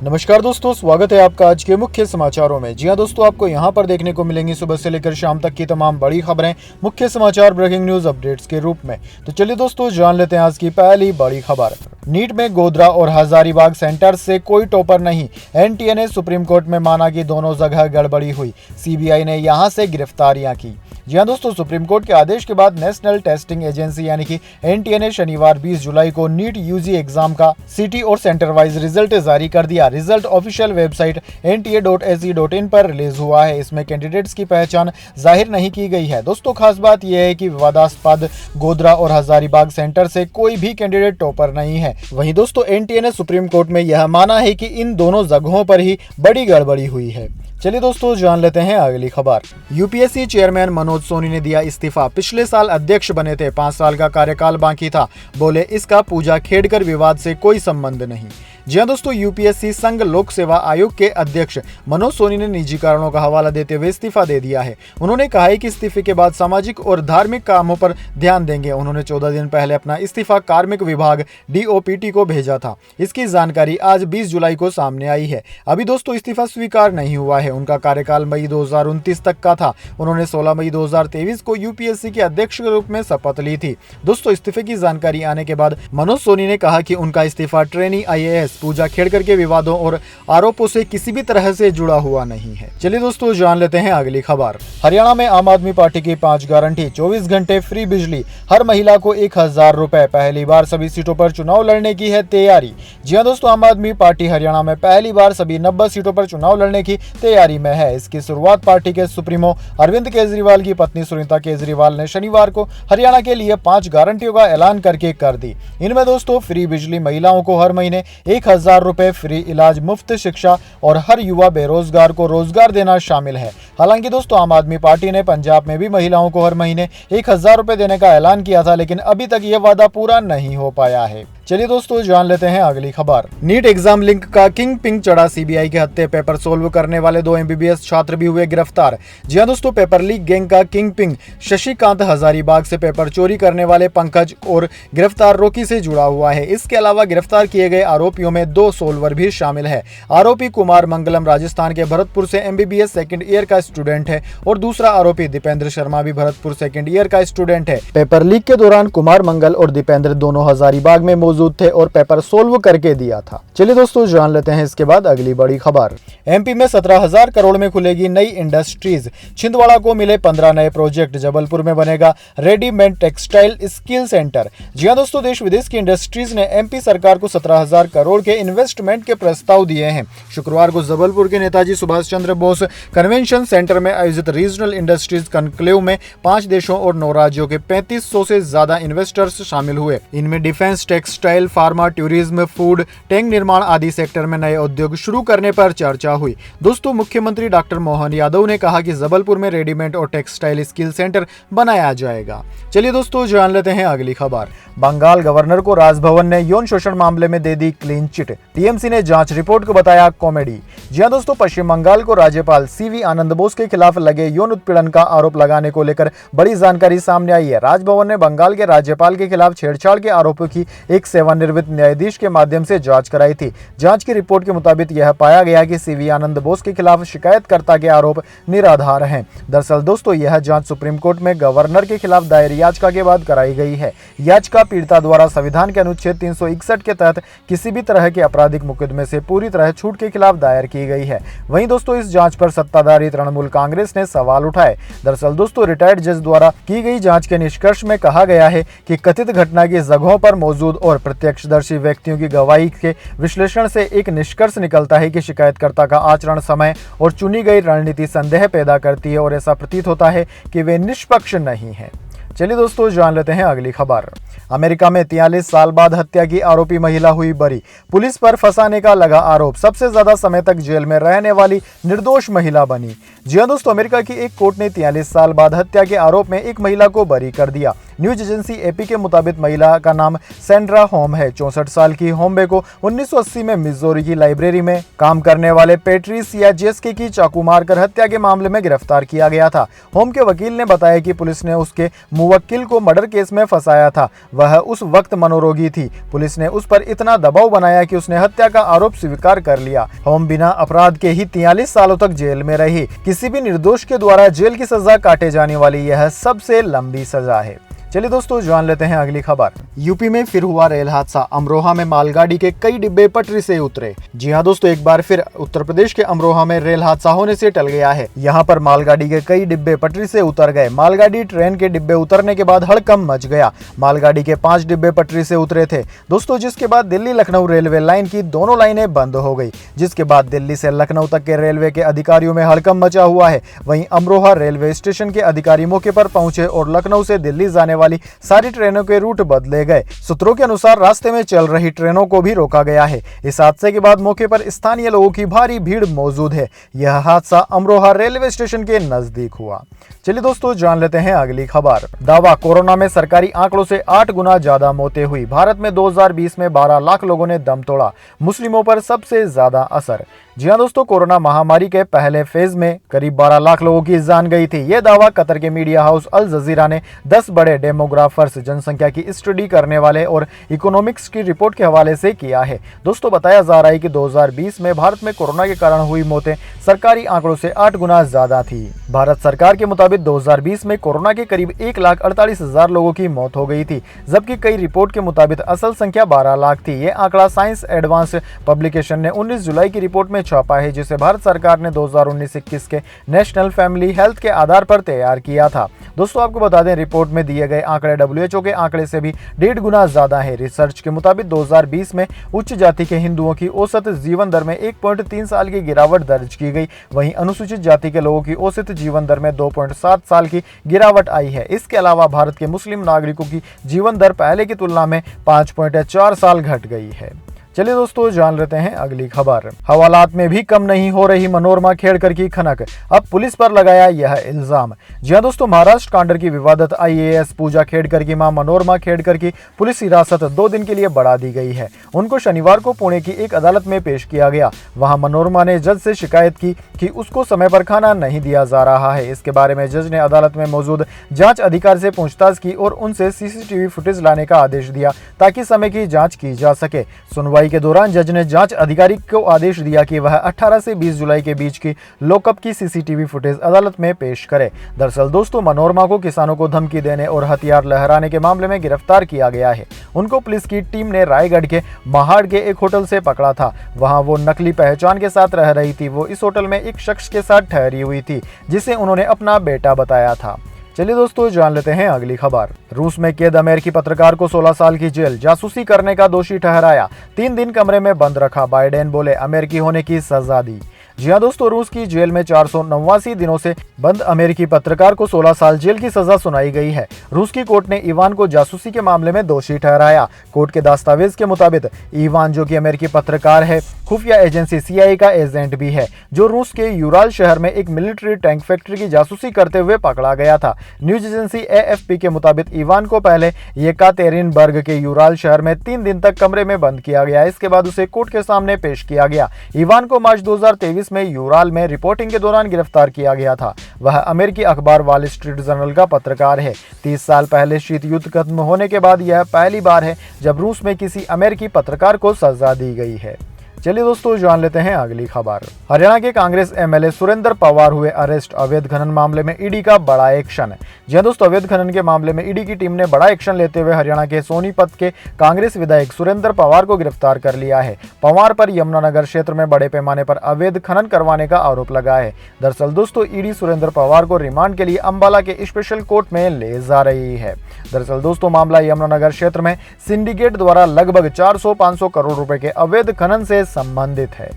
नमस्कार दोस्तों, स्वागत है आपका आज के मुख्य समाचारों में। जी हां दोस्तों, आपको यहां पर देखने को मिलेंगी सुबह से लेकर शाम तक की तमाम बड़ी खबरें मुख्य समाचार ब्रेकिंग न्यूज अपडेट्स के रूप में। तो चलिए दोस्तों, जान लेते हैं आज की पहली बड़ी खबर। नीट में गोधरा और हजारीबाग सेंटर से कोई टॉपर नहीं। एनटीए ने सुप्रीम कोर्ट में माना कि दोनों जगह गड़बड़ी हुई। सीबीआई ने यहां से गिरफ्तारियां की। जी हां दोस्तों, सुप्रीम कोर्ट के आदेश के बाद नेशनल टेस्टिंग एजेंसी यानी कि एनटीए ने शनिवार 20 जुलाई को नीट यूजी एग्जाम का सिटी और सेंटर वाइज रिजल्ट जारी कर दिया। रिजल्ट ऑफिशियल वेबसाइट nta.ac.in पर रिलीज हुआ है। इसमें कैंडिडेट्स की पहचान जाहिर नहीं की गई है। दोस्तों, खास बात यह है कि विवादास्पद गोधरा और हजारीबाग सेंटर से कोई भी कैंडिडेट टॉपर नहीं है। वहीं दोस्तों, एनटीए ने सुप्रीम कोर्ट में यह माना है कि इन दोनों जगहों पर ही बड़ी गड़बड़ी हुई है। चलिए दोस्तों, जान लेते हैं अगली खबर। यूपीएससी चेयरमैन मनोज सोनी ने दिया इस्तीफा। पिछले साल अध्यक्ष बने थे, 5 साल का कार्यकाल बाकी था। बोले इसका पूजा खेड़कर विवाद से कोई संबंध नहीं। जी हां दोस्तों, यूपीएससी संघ लोक सेवा आयोग के अध्यक्ष मनोज सोनी ने निजी कारणों का हवाला देते हुए इस्तीफा दे दिया है। उन्होंने कहा है कि इस्तीफे के बाद सामाजिक और धार्मिक कामों पर ध्यान देंगे। उन्होंने 14 दिन पहले अपना इस्तीफा कार्मिक विभाग डीओपीटी को भेजा था। इसकी जानकारी आज 20 जुलाई को सामने आई है। अभी दोस्तों, इस्तीफा स्वीकार नहीं हुआ है। उनका कार्यकाल मई 2029 तक का था। उन्होंने 16 मई 2023 को यूपीएससी के अध्यक्ष के रूप में शपथ ली थी। दोस्तों, इस्तीफे की जानकारी आने के बाद मनोज सोनी ने कहा कि उनका इस्तीफा ट्रेनी आईएएस पूजा खेड़कर के विवादों और आरोपों से किसी भी तरह से जुड़ा हुआ नहीं है। चलिए दोस्तों, जान लेते हैं अगली खबर। हरियाणा में आम आदमी पार्टी की 5 गारंटी। 24 घंटे फ्री बिजली, हर महिला को 1000 रुपए। पहली बार सभी सीटों पर चुनाव लड़ने की है तैयारी। जी हां दोस्तों, आम आदमी पार्टी हरियाणा में पहली बार सभी 90 सीटों पर चुनाव लड़ने की तैयारी में है। इसकी शुरुआत पार्टी के सुप्रीमो अरविंद केजरीवाल की पत्नी सुनीता केजरीवाल ने शनिवार को हरियाणा के लिए 5 गारंटियों का ऐलान करके कर दी। इनमें दोस्तों, फ्री बिजली, महिलाओं को हर महीने 1000 रुपए, फ्री इलाज, मुफ्त शिक्षा और हर युवा बेरोजगार को रोजगार देना शामिल है। हालांकि दोस्तों, आम आदमी पार्टी ने पंजाब में भी महिलाओं को हर महीने 1000 रुपए देने का ऐलान किया था, लेकिन अभी तक यह वादा पूरा नहीं हो पाया है। चलिए दोस्तों, जान लेते हैं अगली खबर। नीट एग्जाम लिंक का किंग पिंग चढ़ा। सीबीआई के हत्या पेपर सोल्व करने वाले 2 एमबीबीएस छात्र भी हुए गिरफ्तार। जी हां दोस्तों, पेपर लीक गैंग का किंग पिंग शशिकांत हजारीबाग से पेपर चोरी करने वाले पंकज और गिरफ्तार रोकी से जुड़ा हुआ है। इसके अलावा गिरफ्तार किए गए आरोपियों में 2 सोल्वर भी शामिल है। आरोपी कुमार मंगलम राजस्थान के भरतपुर से एमबीबीएस सेकंड ईयर का स्टूडेंट है और दूसरा आरोपी दीपेंद्र शर्मा भी भरतपुर सेकंड ईयर का स्टूडेंट है। पेपर लीक के दौरान कुमार मंगल और दीपेंद्र दोनों हजारीबाग में मौजूद थे और पेपर सोल्व करके दिया था। चलिए दोस्तों, जान लेते हैं इसके बाद अगली बड़ी खबर। एमपी में 17,000 करोड़ में खुलेगी नई इंडस्ट्रीज। छिंदवाड़ा को मिले 15 नए प्रोजेक्ट। जबलपुर में बनेगा रेडीमेड टेक्सटाइल स्किल सेंटर। जी हां दोस्तों, देश विदेश की इंडस्ट्रीज ने एमपी सरकार को 17,000 करोड़ के इन्वेस्टमेंट के प्रस्ताव दिए हैं। शुक्रवार को जबलपुर के नेताजी सुभाष चंद्र बोस कन्वेंशन सेंटर में आयोजित रीजनल इंडस्ट्रीज कॉन्क्लेव में 5 देशों और 9 राज्यों के 3500 से ज्यादा इन्वेस्टर्स शामिल हुए। इनमें defence, textile, pharma, tourism, food, tank निर्माण आदि सेक्टर में नए उद्योग शुरू करने पर चर्चा हुई। दोस्तों, मुख्यमंत्री डॉक्टर मोहन यादव ने कहा कि जबलपुर में रेडीमेड और टेक्सटाइल स्किल सेंटर बनाया जाएगा। चलिए दोस्तों, जान लेते हैं अगली खबर। बंगाल गवर्नर को राजभवन ने यौन शोषण मामले में दे दी क्लीन चिट। टीएमसी ने जांच रिपोर्ट को बताया कॉमेडी। जी हां दोस्तों, पश्चिम बंगाल को राज्यपाल सीवी आनंद बोस के खिलाफ लगे यौन उत्पीड़न का आरोप लगाने को लेकर बड़ी जानकारी सामने आई है। राजभवन ने बंगाल के राज्यपाल के खिलाफ छेड़छाड़ के आरोपों की एक सेवानिवृत्त न्यायाधीश के माध्यम से जांच कराई थी। जांच की रिपोर्ट के मुताबिक यह पाया गया कि सीवी आनंद बोस के खिलाफ शिकायतकर्ता के आरोप निराधार हैं। दरअसल दोस्तों, यह जांच सुप्रीम कोर्ट में गवर्नर के खिलाफ दायर याचिका के बाद कराई गई है। याचिका पीड़िता द्वारा संविधान के अनुच्छेद 361 के तहत किसी भी तरह के आपराधिक मुकदमे से पूरी तरह छूट के खिलाफ दायर की गई है। वहीं दोस्तों, इस जांच पर सत्ताधारी तृणमूल कांग्रेस ने सवाल उठाए। दरअसल दोस्तों, रिटायर्ड जज द्वारा की गई जांच के निष्कर्ष में कहा गया है कि कथित घटना की जगहों पर मौजूद और प्रत्यक्षदर्शी व्यक्तियों की गवाही के विश्लेषण से एक निष्कर्ष निकलता है कि शिकायतकर्ता का आचरण, समय और चुनी गई रणनीति संदेह पैदा करती है और ऐसा प्रतीत होता है कि वे निष्पक्ष नहीं है। चलिए दोस्तों, जान लेते हैं अगली खबर। अमेरिका में 43 साल बाद हत्या की आरोपी महिला हुई बरी। पुलिस पर फंसाने का लगा आरोप। सबसे ज्यादा समय तक जेल में रहने वाली निर्दोष महिला बनी। जी हां दोस्तों, अमेरिका की एक कोर्ट ने 43 साल बाद हत्या के आरोप में एक महिला को बरी कर दिया। न्यूज एजेंसी एपी के मुताबिक महिला का नाम सैंड्रा होम है। 64 साल की होम्बे को 1980 में मिजोरी की लाइब्रेरी में काम करने वाले पेट्रिसिया जेस्के की चाकू मारकर हत्या के मामले में गिरफ्तार किया गया था। होम के वकील ने बताया कि पुलिस ने उसके मुवक्किल को मर्डर केस में फंसाया था। वह उस वक्त मनोरोगी थी। पुलिस ने उस पर इतना दबाव बनाया कि उसने हत्या का आरोप स्वीकार कर लिया। होम बिना अपराध के ही 43 सालों तक जेल में रही। किसी भी निर्दोष के द्वारा जेल की सजा काटे जाने वाली यह सबसे लंबी सजा है। चलिए दोस्तों जान लेते हैं अगली खबर। यूपी में फिर हुआ रेल हादसा। अमरोहा में मालगाड़ी के कई डिब्बे पटरी से उतरे। जी हां दोस्तों, एक बार फिर उत्तर प्रदेश के अमरोहा में रेल हादसा होने से टल गया है। यहां पर मालगाड़ी के कई डिब्बे पटरी से उतर गए। मालगाड़ी ट्रेन के डिब्बे उतरने के बाद हड़कंप मच गया। मालगाड़ी के 5 डिब्बे पटरी से उतरे थे दोस्तों, जिसके बाद दिल्ली लखनऊ रेलवे लाइन की दोनों लाइनें बंद हो गई, जिसके बाद दिल्ली से लखनऊ तक के रेलवे के अधिकारियों में हड़कंप मचा हुआ है। वहीं अमरोहा रेलवे स्टेशन के अधिकारी मौके पर पहुंचे और लखनऊ से दिल्ली जाने वाली सारी ट्रेनों के रूट बदले गए। सूत्रों के अनुसार रास्ते में चल रही ट्रेनों को भी रोका गया है। इस हादसे के बाद मौके पर स्थानीय लोगों की भारी भीड़ मौजूद है। यह हादसा अमरोहा रेलवे स्टेशन के नजदीक हुआ। चलिए दोस्तों जान लेते हैं अगली खबर। दावा, कोरोना में सरकारी आंकड़ों से 8 गुना ज्यादा मौतें हुई। भारत में 2020 में 12 लाख लोगों ने दम तोड़ा। मुस्लिमों पर सबसे ज्यादा असर। जी हां दोस्तों, कोरोना महामारी के पहले फेज में करीब 12 लाख लोगों की जान गई थी। यह दावा कतर के मीडिया हाउस अल जजीरा ने 10 बड़े डेमोग्राफर्स, जनसंख्या की स्टडी करने वाले और इकोनॉमिक्स की रिपोर्ट के हवाले से किया है। दोस्तों बताया जा रहा है कि 2020 में भारत में कोरोना के कारण हुई मौतें सरकारी आंकड़ों से 8 गुना ज्यादा थी। भारत सरकार के मुताबिक 2020 में कोरोना के करीब 1,48,000 लोगों की मौत हो गई थी, जबकि कई रिपोर्ट के मुताबिक असल संख्या 12 लाख थी। ये आंकड़ा साइंस एडवांस पब्लिकेशन ने 19 जुलाई की रिपोर्ट में छापा है, जिसे भारत सरकार ने 2019-21 के नेशनल फैमिली हेल्थ के आधार पर तैयार किया था। दोस्तों आपको बता दें, रिपोर्ट में दिए गए आंकड़े WHO के आंकड़े से भी 1.5 गुना ज्यादा है। रिसर्च के मुताबिक 2020 में उच्च जाति के हिंदुओं की औसत जीवन दर में 1.3 साल की गिरावट दर्ज की गई। वहीं अनुसूचित जाति के लोगों की औसत जीवन दर में 2.7 साल की गिरावट आई है। इसके अलावा भारत के मुस्लिम नागरिकों की जीवन दर पहले की तुलना में 5.4 साल घट गई है। चलिए दोस्तों जान लेते हैं अगली खबर। हवालात में भी कम नहीं हो रही मनोरमा खेड़कर की खनक, अब पुलिस पर लगाया यह इल्जाम। जी हां दोस्तों, महाराष्ट्र कांडर की विवादित IAS पूजा खेड़कर की मां मनोरमा खेड़कर की पुलिस हिरासत 2 दिन के लिए बढ़ा दी गई है। उनको शनिवार को पुणे की एक अदालत में पेश किया गया। वहां मनोरमा ने जज से शिकायत की कि उसको समय पर खाना नहीं दिया जा रहा है। इसके बारे में जज ने अदालत में मौजूद जांच अधिकारी से पूछताछ की और उनसे CCTV फुटेज लाने का आदेश दिया ताकि समय की जांच की जा सके। सुनवाई के दौरान जज ने जांच अधिकारी को आदेश दिया कि वह 18 से 20 जुलाई के बीच की लॉकअप की CCTV फुटेज अदालत में पेश करे। दरअसल दोस्तों, मनोरमा को किसानों को धमकी देने और हथियार लहराने के मामले में गिरफ्तार किया गया है। उनको पुलिस की टीम ने रायगढ़ के महाड़ के एक होटल से पकड़ा था। वहां वो नकली पहचान के साथ रह रही थी। वो इस होटल में एक शख्स के साथ ठहरी हुई थी, जिसे उन्होंने अपना बेटा बताया था। चलिए दोस्तों जान लेते हैं अगली खबर। रूस में कैद अमेरिकी पत्रकार को 16 साल की जेल, जासूसी करने का दोषी ठहराया, 3 दिन कमरे में बंद रखा। बाइडेन बोले अमेरिकी होने की सजा दी। जी हां दोस्तों, रूस की जेल में 489 दिनों से बंद अमेरिकी पत्रकार को 16 साल जेल की सजा सुनाई गई है। रूस की कोर्ट ने इवान को जासूसी के मामले में दोषी ठहराया। कोर्ट के दस्तावेज के मुताबिक इवान, जो कि अमेरिकी पत्रकार है, खुफिया एजेंसी CIA का एजेंट भी है, जो रूस के यूराल शहर में एक मिलिट्री टैंक फैक्ट्री की जासूसी करते हुए पकड़ा गया था। न्यूज एजेंसी AFP के मुताबिक इवान को पहले येकातेरिनबर्ग के यूराल शहर में 3 दिन तक कमरे में बंद किया गया। इसके बाद उसे कोर्ट के सामने पेश किया गया। इवान को मार्च 2023 में यूराल में रिपोर्टिंग के दौरान गिरफ्तार किया गया था। वह अमेरिकी अखबार वॉल स्ट्रीट जर्नल का पत्रकार है। 30 साल पहले शीत युद्ध खत्म होने के बाद यह पहली बार है जब रूस में किसी अमेरिकी पत्रकार को सजा दी गई है। चलिए दोस्तों जान लेते हैं अगली खबर। हरियाणा के कांग्रेस MLA सुरेंद्र पवार हुए अरेस्ट, अवैध खनन मामले में ईडी का बड़ा एक्शन। जी दोस्तों, अवैध खनन के मामले में ईडी की टीम ने बड़ा एक्शन लेते हुए हरियाणा के सोनीपत के कांग्रेस विधायक सुरेंद्र पवार को गिरफ्तार कर लिया है। पवार पर यमुनानगर क्षेत्र में बड़े पैमाने पर अवैध खनन करवाने का आरोप लगा है। दरअसल दोस्तों, ईडी सुरेंद्र पवार को रिमांड के लिए अंबाला के स्पेशल कोर्ट में ले जा रही है। दरअसल दोस्तों, मामला यमुनानगर क्षेत्र में सिंडिकेट द्वारा लगभग 400-500 करोड़ रुपए के अवैध खनन से संबंधित है।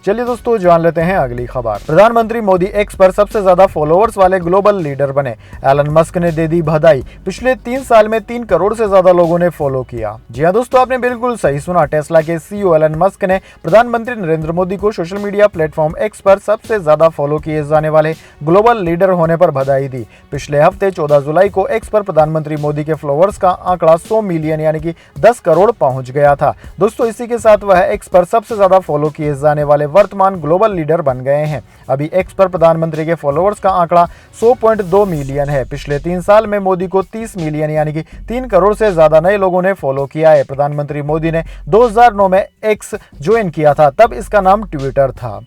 चलिए दोस्तों जान लेते हैं अगली खबर। प्रधानमंत्री मोदी एक्स पर सबसे ज्यादा फॉलोअर्स वाले ग्लोबल लीडर बने। एलन मस्क ने दे दी बधाई, पिछले 3 साल में 3 करोड़ से ज्यादा लोगों ने फॉलो किया। जी हां दोस्तों, आपने बिल्कुल सही सुना। टेस्ला के CEO एलन मस्क ने प्रधानमंत्री नरेंद्र मोदी को सोशल मीडिया प्लेटफॉर्म एक्स पर सबसे ज्यादा फॉलो किए जाने वाले ग्लोबल लीडर होने पर बधाई दी। पिछले हफ्ते 14 जुलाई को एक्स पर प्रधानमंत्री मोदी के फॉलोअर्स का आंकड़ा 100 मिलियन यानी कि 10 करोड़ पहुंच गया था। दोस्तों इसी के साथ वह एक्स पर सबसे ज्यादा फॉलो किए जाने वाले वर्तमान ग्लोबल लीडर बन गए हैं। अभी एक्स पर प्रधानमंत्री के फॉलोअर्स का आंकड़ा 100.2 मिलियन है। पिछले 3 साल में मोदी को 30 मिलियन यानी कि 3 करोड़ से ज्यादा नए लोगों ने फॉलो किया है। प्रधानमंत्री मोदी ने 2009 में एक्स ज्वाइन किया था, तब इसका नाम ट्विटर था।